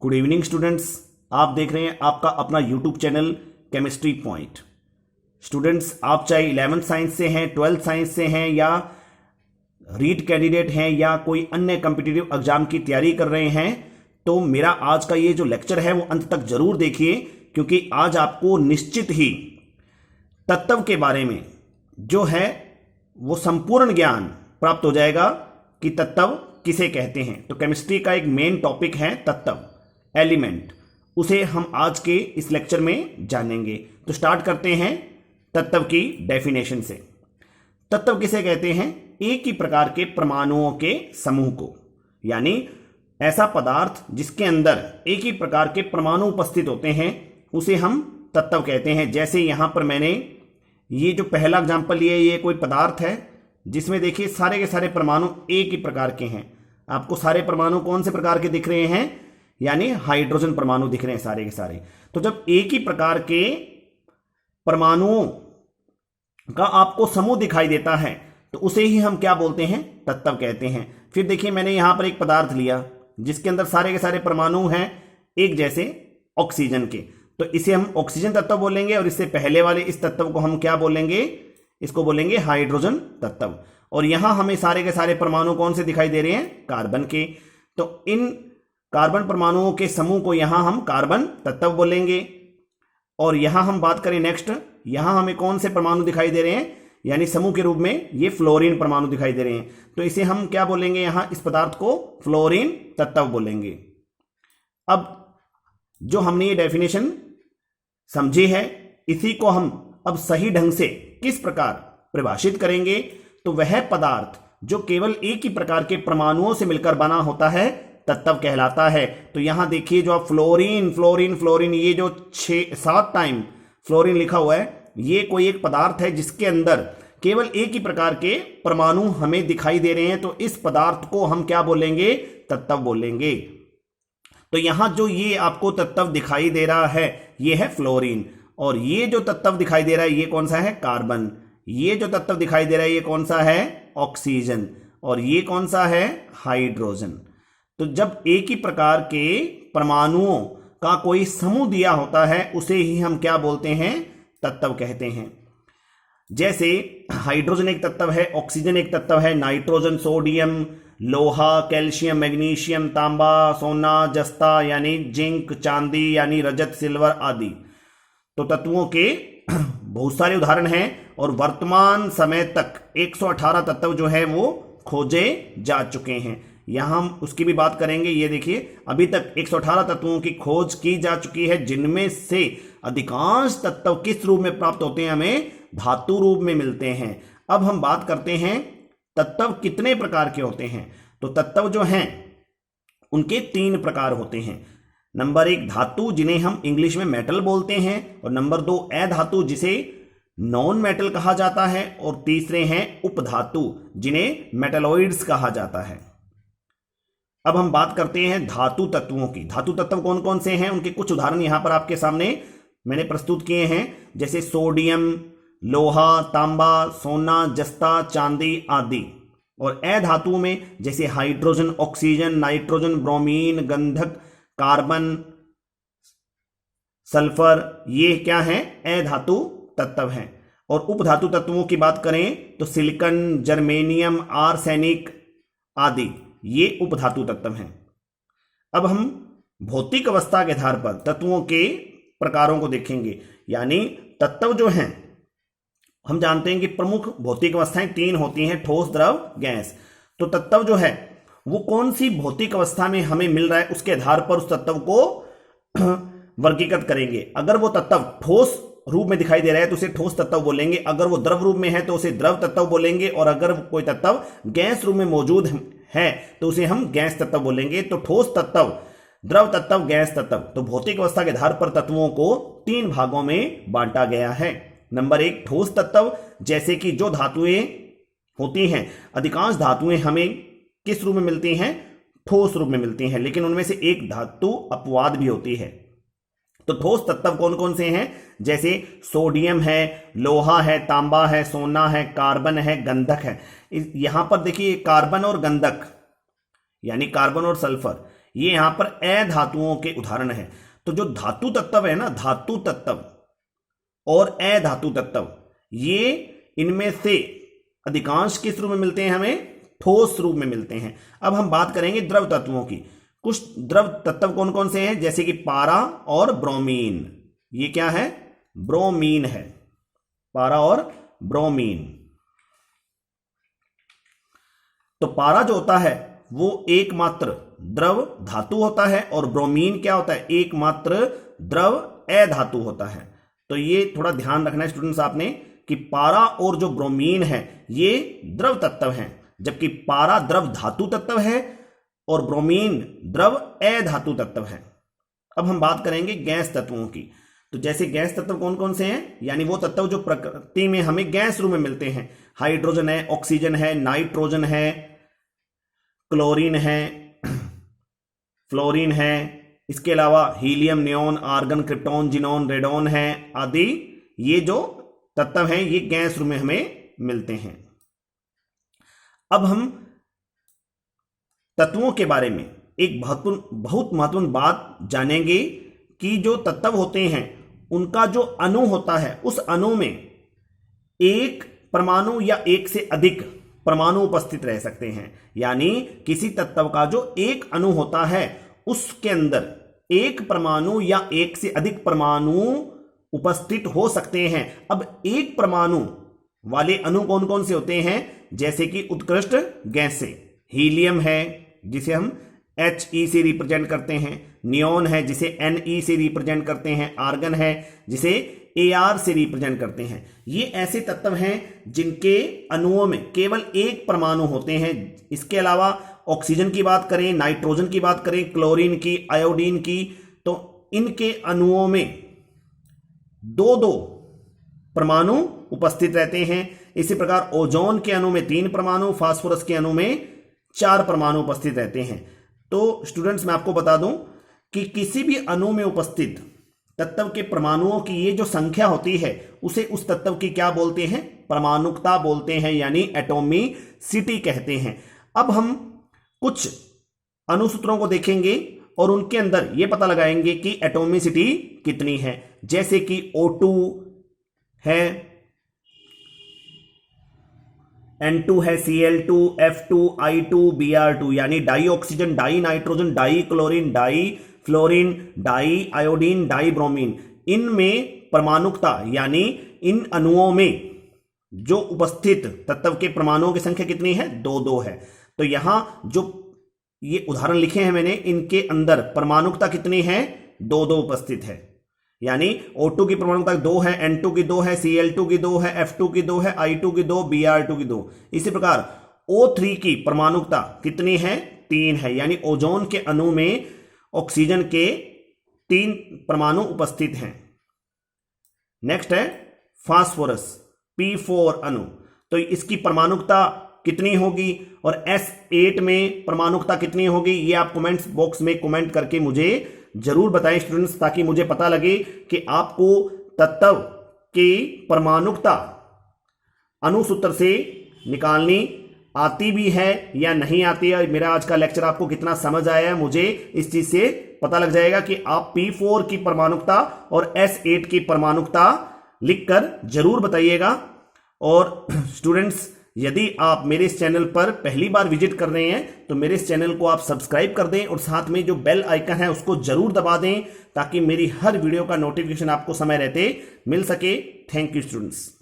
Good evening students, आप देख रहे हैं आपका अपना YouTube channel chemistry point. Students, आप चाहे 11th साइंस से हैं, 12th साइंस से हैं या रीट कैंडिडेट हैं या कोई अन्य कॉम्पिटिटिव एग्जाम की तैयारी कर रहे हैं, तो मेरा आज का ये जो लेक्चर है वो अंत तक जरूर देखिए, क्योंकि आज आपको निश्चित ही तत्व के बारे में जो है वो संपूर्ण ज्ञान प्राप्त हो जाएगा कि तत्व किसे कहते हैं। तो केमिस्ट्री का एक मेन टॉपिक है तत्व, एलिमेंट, उसे हम आज के इस लेक्चर में जानेंगे। तो स्टार्ट करते हैं तत्व की डेफिनेशन से। तत्व किसे कहते हैं? एक ही प्रकार के परमाणुओं के समूह को, यानी ऐसा पदार्थ जिसके अंदर एक ही प्रकार के परमाणु उपस्थित होते हैं उसे हम तत्व कहते हैं। जैसे यहां पर मैंने ये जो पहला एग्जांपल लिया है, ये कोई पदार्थ है जिसमें देखिए सारे के सारे परमाणु एक ही प्रकार के हैं। आपको सारे परमाणु कौन से प्रकार के दिख रहे हैं? यानी हाइड्रोजन परमाणु दिख रहे हैं सारे के सारे। तो जब एक ही प्रकार के परमाणुओं का आपको समूह दिखाई देता है तो उसे ही हम क्या बोलते हैं? तत्व कहते हैं। फिर देखिए मैंने यहां पर एक पदार्थ लिया जिसके अंदर सारे के सारे परमाणु हैं एक जैसे ऑक्सीजन के, तो इसे हम ऑक्सीजन तत्व बोलेंगे। और इससे पहले वाले इस तत्व को हम क्या बोलेंगे? इसको बोलेंगे हाइड्रोजन तत्व। और यहां हमें सारे के सारे परमाणु कौन से दिखाई दे रहे हैं? कार्बन के। तो इन कार्बन परमाणुओं के समूह को यहां हम कार्बन तत्व बोलेंगे। और यहां हम बात करें नेक्स्ट, यहां हमें कौन से परमाणु दिखाई दे रहे हैं? यानी समूह के रूप में ये फ्लोरीन परमाणु दिखाई दे रहे हैं, तो इसे हम क्या बोलेंगे? यहां इस पदार्थ को फ्लोरीन तत्व बोलेंगे। अब जो हमने ये डेफिनेशन समझी है, इसी को हम अब सही ढंग से किस प्रकार परिभाषित करेंगे? तो वह पदार्थ जो केवल एक ही प्रकार के परमाणुओं से मिलकर बना होता है तत्व कहलाता है। तो यहां देखिए जो आप फ्लोरीन फ्लोरीन फ्लोरीन, ये जो 6-7 टाइम फ्लोरीन लिखा हुआ है, ये कोई एक पदार्थ है जिसके अंदर केवल एक ही प्रकार के परमाणु हमें दिखाई दे रहे हैं, तो इस पदार्थ को हम क्या बोलेंगे? तत्व बोलेंगे। तो यहां जो ये आपको तत्व दिखाई दे रहा है ये है फ्लोरीन, और ये जो तत्व दिखाई दे रहा है ये कौन सा है? कार्बन। ये जो तत्व दिखाई दे रहा है ये कौन सा है? ऑक्सीजन। और ये कौन सा है? हाइड्रोजन। तो जब एक ही प्रकार के परमाणुओं का कोई समूह दिया होता है उसे ही हम क्या बोलते हैं? तत्व कहते हैं। जैसे हाइड्रोजन एक तत्व है, ऑक्सीजन एक तत्व है, नाइट्रोजन, सोडियम, लोहा, कैल्शियम, मैग्नीशियम, तांबा, सोना, जस्ता यानी जिंक, चांदी यानी रजत, सिल्वर आदि तो तत्वों के बहुत सारे उदाहरण हैं। और वर्तमान समय तक 118 तत्व जो है वो खोजे जा चुके हैं। यहां हम उसकी भी बात करेंगे। ये देखिए अभी तक 118 तत्वों की खोज की जा चुकी है, जिनमें से अधिकांश तत्व किस रूप में प्राप्त होते हैं? हमें धातु रूप में मिलते हैं। अब हम बात करते हैं तत्व कितने प्रकार के होते हैं। तो तत्व जो हैं उनके 3 प्रकार होते हैं। नंबर 1 धातु, जिन्हें हम इंग्लिश में मेटल बोलते हैं, और नंबर 2 अधातु, जिसे नॉन मेटल कहा जाता है, और तीसरे हैं उपधातु, जिन्हें मेटलॉइड्स कहा जाता है। अब हम बात करते हैं धातु तत्वों की। धातु तत्व कौन कौन से हैं? उनके कुछ उदाहरण यहां पर आपके सामने मैंने प्रस्तुत किए हैं, जैसे सोडियम, लोहा, तांबा, सोना, जस्ता, चांदी आदि। और अधातु में जैसे हाइड्रोजन, ऑक्सीजन, नाइट्रोजन, ब्रोमीन, गंधक, कार्बन, सल्फर, ये क्या हैं? अधातु तत्व हैं। और उपधातु तत्वों की बात करें तो सिलिकॉन, जर्मेनियम, आर्सेनिक आदि ये उपधातु तत्व हैं। अब हम भौतिक अवस्था के आधार पर तत्वों के प्रकारों को देखेंगे। यानी तत्व जो हैं, हम जानते हैं कि प्रमुख भौतिक अवस्थाएं 3 होती हैं, ठोस, द्रव, गैस। तो तत्व जो है वो कौन सी भौतिक अवस्था में हमें मिल रहा है उसके आधार पर उस तत्व को वर्गीकृत करेंगे। अगर वो तत्व ठोस रूप में दिखाई दे रहा है तो उसे ठोस तत्व बोलेंगे, अगर वो द्रव रूप में है तो उसे द्रव तत्व बोलेंगे, और अगर कोई तत्व गैस रूप में मौजूद है तो उसे हम गैस तत्व बोलेंगे। तो ठोस तत्व, द्रव तत्व, गैस तत्व। तो भौतिक अवस्था के आधार पर तत्वों को 3 भागों में बांटा गया है। नंबर 1 ठोस तत्व, जैसे कि जो धातुएं होती हैं, अधिकांश धातुएं हमें किस रूप में मिलती हैं? ठोस रूप में मिलती हैं, लेकिन उनमें से एक धातु अपवाद भी होती है। तो ठोस तत्व कौन कौन से हैं? जैसे सोडियम है, लोहा है, तांबा है, सोना है, कार्बन है, गंधक है। यहां पर देखिए कार्बन और गंधक यानी कार्बन और सल्फर, ये यहां पर अधातुओं के उदाहरण है। तो जो धातु तत्व है ना, धातु तत्व और अधातु तत्व, ये इनमें से अधिकांश किस रूप में मिलते हैं? हमें ठोस रूप में मिलते हैं। अब हम बात करेंगे द्रव तत्वों की। कुछ द्रव तत्व कौन कौन से हैं? जैसे कि पारा और ब्रोमीन। ये क्या है? ब्रोमीन है, पारा और ब्रोमीन। तो पारा जो होता है वो एकमात्र द्रव धातु होता है और ब्रोमीन क्या होता है? एकमात्र द्रव अधातु होता है। तो ये थोड़ा ध्यान रखना है स्टूडेंट्स आपने कि पारा और जो ब्रोमीन है ये द्रव तत्व हैं, जबकि पारा द्रव धातु तत्व है और ब्रोमीन द्रव अधातु तत्व है। अब हम बात करेंगे गैस तत्वों की। तो जैसे गैस तत्व कौन कौन से हैं? यानी वो तत्व जो प्रकृति में हमें गैस रूप में मिलते हैं। हाइड्रोजन है, ऑक्सीजन है, नाइट्रोजन है, क्लोरीन है, फ्लोरीन है, इसके अलावा helium, neon, argon, krypton, xenon, radon है आदि। ये जो तत्व हैं ये गैस रूप में हमें मिलते हैं। अब हम तत्वों के बारे में एक बहुत महत्वपूर्ण बात जानेंगे कि जो तत्व होते हैं उनका जो अणु होता है, उस अणु में एक परमाणु या एक से अधिक परमाणु उपस्थित रह सकते हैं। यानी किसी तत्व का जो एक अणु होता है उसके अंदर एक परमाणु या एक से अधिक परमाणु उपस्थित हो सकते हैं। अब एक परमाणु वाले अणु कौन कौन से होते हैं? जैसे कि उत्कृष्ट गैस से हीलियम है जिसे हम He से रिप्रेजेंट करते हैं, नियोन है जिसे Ne से रिप्रेजेंट करते हैं, आर्गन है जिसे Ar से रिप्रेजेंट करते हैं। ये ऐसे तत्व हैं जिनके अणुओं में केवल एक परमाणु होते हैं। इसके अलावा ऑक्सीजन की बात करें, नाइट्रोजन की बात करें, क्लोरीन की, आयोडीन की, तो इनके अणुओं में दो दो परमाणु उपस्थित रहते हैं। इसी प्रकार ओजोन के अणु में 3 परमाणु, फास्फोरस के अणु में 4 परमाणु उपस्थित रहते हैं। तो स्टूडेंट्स मैं आपको बता दूं कि किसी भी अणु में उपस्थित तत्व के परमाणुओं की ये जो संख्या होती है उसे उस तत्व की क्या बोलते हैं? परमाणुकता बोलते हैं, यानी एटॉमिसिटी कहते हैं। अब हम कुछ अणुसूत्रों को देखेंगे और उनके अंदर यह पता लगाएंगे कि एटॉमिसिटी कितनी है। जैसे कि O2 है, N2 है, Cl2, F2, I2, Br2, यानी di oxygen, di nitrogen, di chlorine, di fluorine, di iodine, di bromine. इनमें परमाणुकता यानी इन अणुओं में जो उपस्थित तत्व के परमाणुओं की संख्या कितनी है? 2-2 है। तो यहां जो ये उदाहरण लिखे हैं मैंने, इनके अंदर परमाणुकता कितनी है? 2-2 उपस्थित है। यानी O2 की परमाणुकता 2 है, N2 की 2 है, Cl2 की 2 है, F2 की 2 है, I2 की 2, Br2 की 2। इसी प्रकार O3 की परमाणुकता कितनी है? 3 है। यानी ओजोन के अणु में ऑक्सीजन के 3 परमाणु उपस्थित हैं। नेक्स्ट है फास्फोरस, P4 अणु। तो इसकी परमाणुकता कितनी होगी और S8 में परमाणुकता कितनी होगी? ये आप कमेंट्स बॉक्स में कमेंट करके मुझे जरूर बताएं स्टूडेंट्स, ताकि मुझे पता लगे कि आपको तत्व की परमाणुकता अणुसूत्र से निकालनी आती भी है या नहीं आती है। मेरा आज का लेक्चर आपको कितना समझ आया है, मुझे इस चीज से पता लग जाएगा कि आप P4 की परमाणुकता और S8 की परमाणुकता लिखकर जरूर बताइएगा। और स्टूडेंट्स, यदि आप मेरे इस चैनल पर पहली बार विजिट कर रहे हैं तो मेरे इस चैनल को आप सब्सक्राइब कर दें और साथ में जो बेल आइकन है उसको जरूर दबा दें, ताकि मेरी हर वीडियो का नोटिफिकेशन आपको समय रहते मिल सके। Thank you students.